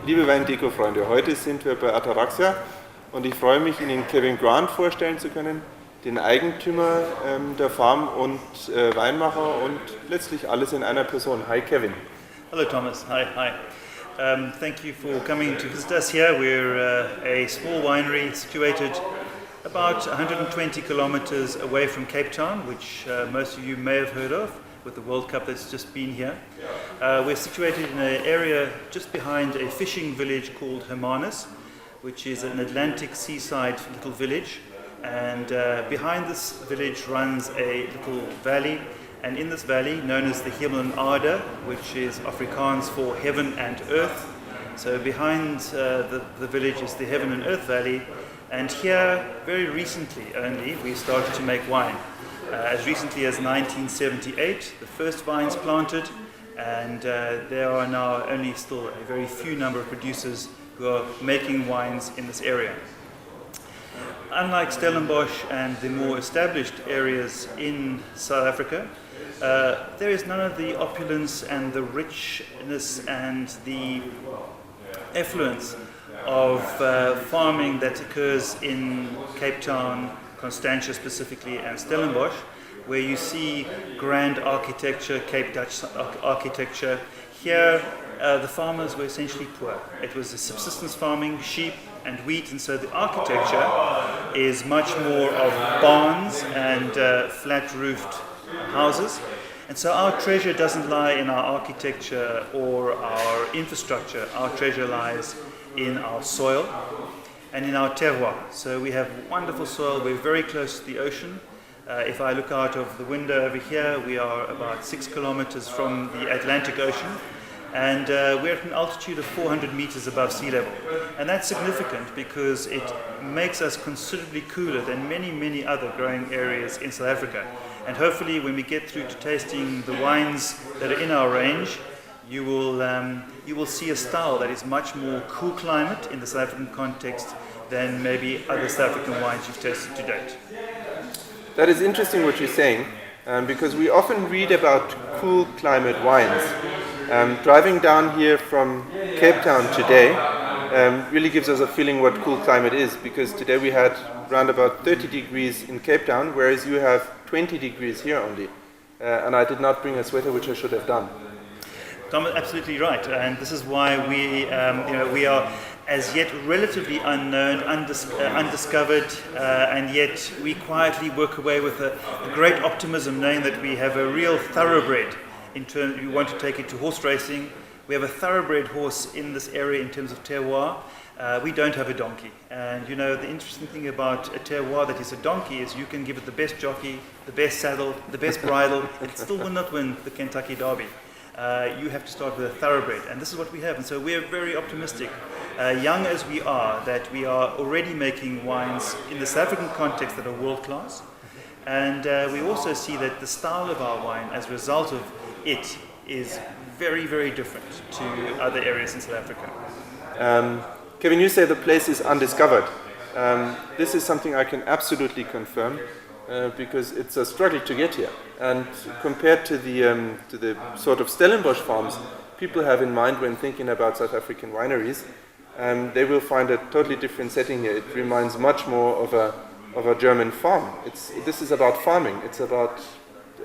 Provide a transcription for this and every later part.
Liebe Weindeko-Freunde, heute sind wir bei Ataraxia und ich freue mich, Ihnen Kevin Grant vorstellen zu können, den Eigentümer der Farm und Weinmacher und letztlich alles in einer Person. Hi Kevin. Hello Thomas, hi. Thank you for coming to visit us here. We're a small winery situated about 120 kilometers away from Cape Town, which most of you may have heard of with the World Cup that's just been here. We're situated in an area just behind a fishing village called Hermanus, which is an Atlantic seaside little village. And behind this village runs a little valley, and in this valley, known as the Hemel en Aarde, which is Afrikaans for heaven and earth. So behind the village is the Heaven and Earth Valley, and here, very recently only, we started to make wine. As recently as 1978, the first vines planted, and there are now only still a very few number of producers who are making wines in this area. Unlike Stellenbosch and the more established areas in South Africa, there is none of the opulence and the richness and the effluence of farming that occurs in Cape Town, Constantia specifically, and Stellenbosch, where you see grand architecture, Cape Dutch architecture. Here, the farmers were essentially poor. It was a subsistence farming, sheep and wheat, and so the architecture is much more of barns and flat-roofed houses. And so our treasure doesn't lie in our architecture or our infrastructure. Our treasure lies in our soil and in our terroir. So we have wonderful soil. We're very close to the ocean. If I look out of the window over here, we are about 6 kilometers from the Atlantic Ocean, and we're at an altitude of 400 meters above sea level. And that's significant because it makes us considerably cooler than many other growing areas in South Africa. And hopefully when we get through to tasting the wines that are in our range, you will see a style that is much more cool climate in the South African context than maybe other South African wines you've tasted to date. That is interesting what you're saying, because we often read about cool climate wines. Driving down here from Cape Town today really gives us a feeling what cool climate is, because today we had around about 30 degrees in Cape Town, whereas you have 20 degrees here only. And I did not bring a sweater, which I should have done. Tom, absolutely right, and this is why we are as yet relatively unknown, undiscovered, and yet we quietly work away with a great optimism, knowing that we have a real thoroughbred. In terms, we want to take it to horse racing. We have a thoroughbred horse in this area in terms of terroir. We don't have a donkey, and the interesting thing about a terroir that is a donkey is you can give it the best jockey, the best saddle, the best bridle, it still will not win the Kentucky Derby. You have to start with a thoroughbred, and this is what we have. And so we are very optimistic, young as we are, that we are already making wines in the South African context that are world class. And we also see that the style of our wine, as a result of it, is very different to other areas in South Africa. Kevin, you say the place is undiscovered. This is something I can absolutely confirm. Because it's a struggle to get here, and compared to the sort of Stellenbosch farms people have in mind when thinking about South African wineries, they will find a totally different setting here. It reminds much more of a German farm. This is about farming. It's about,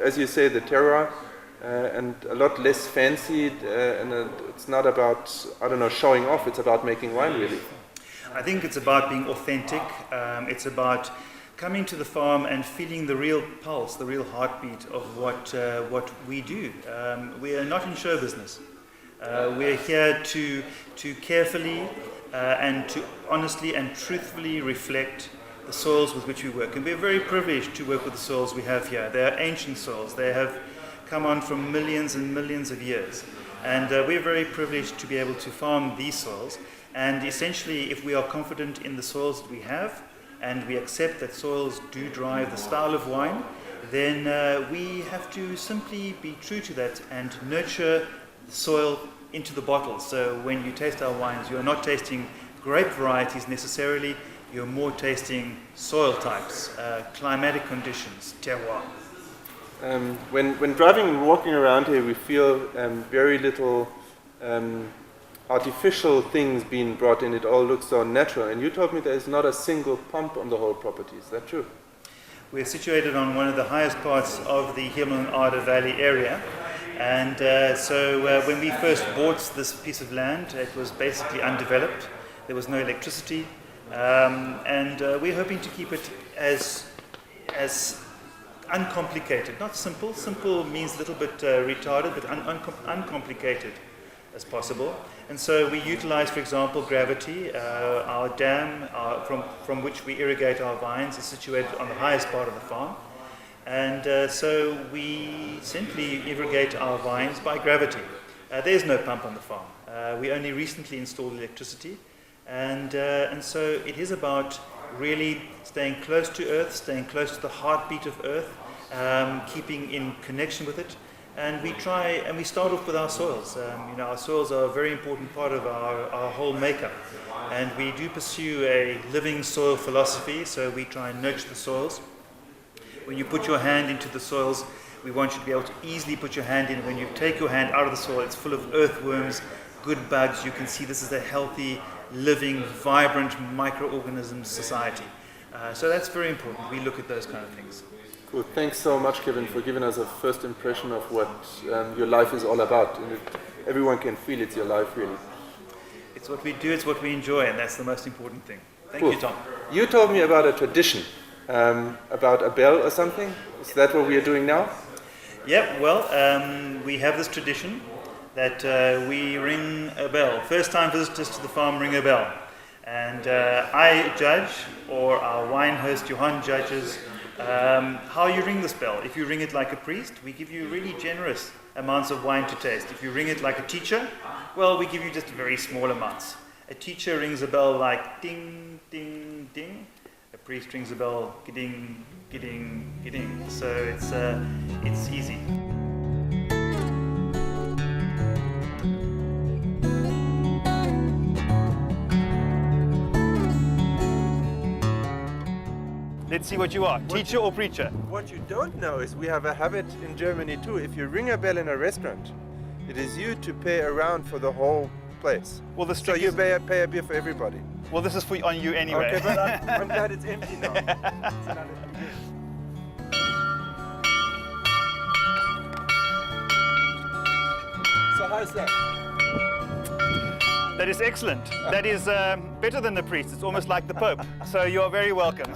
as you say, the terroir, and a lot less fancy. It's not about showing off. It's about making wine, really. I think it's about being authentic. It's about coming to the farm and feeling the real pulse, the real heartbeat of what we do. We are not in show business. We're here to carefully and to honestly and truthfully reflect the soils with which we work. And we're very privileged to work with the soils we have here. They are ancient soils. They have come on from millions and millions of years. And we're very privileged to be able to farm these soils. And essentially, if we are confident in the soils that we have, and we accept that soils do drive the style of wine, then we have to simply be true to that and nurture the soil into the bottle. So when you taste our wines, you're not tasting grape varieties necessarily, you're more tasting soil types, climatic conditions, terroir. When driving and walking around here, we feel very little artificial things being brought in. It all looks so natural. And you told me there is not a single pump on the whole property. Is that true? We're situated on one of the highest parts of the Hemel and Arda Valley area. And so when we first bought this piece of land, it was basically undeveloped. There was no electricity. And we're hoping to keep it as uncomplicated, not simple. Simple means a little bit retarded, but uncomplicated as possible. And so we utilize, for example, gravity. Our dam from which we irrigate our vines is situated on the highest part of the farm. And so we simply irrigate our vines by gravity. There's no pump on the farm. We only recently installed electricity. And so it is about really staying close to Earth, staying close to the heartbeat of Earth, keeping in connection with it. And we start off with our soils. Our soils are a very important part of our whole makeup. And we do pursue a living soil philosophy, so we try and nurture the soils. When you put your hand into the soils, we want you to be able to easily put your hand in. When you take your hand out of the soil, it's full of earthworms, good bugs. You can see this is a healthy, living, vibrant microorganism society. So that's very important. We look at those kind of things. Cool. Thanks so much, Kevin, for giving us a first impression of what your life is all about. And everyone can feel it's your life, really. It's what we do, it's what we enjoy, and that's the most important thing. Thank you, Tom. You told me about a tradition, about a bell or something. Is that what we are doing now? Yep, well, we have this tradition that we ring a bell. First-time visitors to the farm ring a bell. And I judge, or our wine host Johan judges, how you ring this bell. If you ring it like a priest, we give you really generous amounts of wine to taste. If you ring it like a teacher, well, we give you just very small amounts. A teacher rings a bell like ding, ding, ding. A priest rings a bell giding, giding, giding. So it's easy. Let's see what you are, teacher or preacher. What you don't know is we have a habit in Germany too. If you ring a bell in a restaurant, it is you to pay around for the whole place. Well, so you pay a beer for everybody. Well, this is on you anyway. Okay, but I'm glad it's empty now. So how's that? That is excellent. That is better than the priest. It's almost like the Pope. So you're very welcome.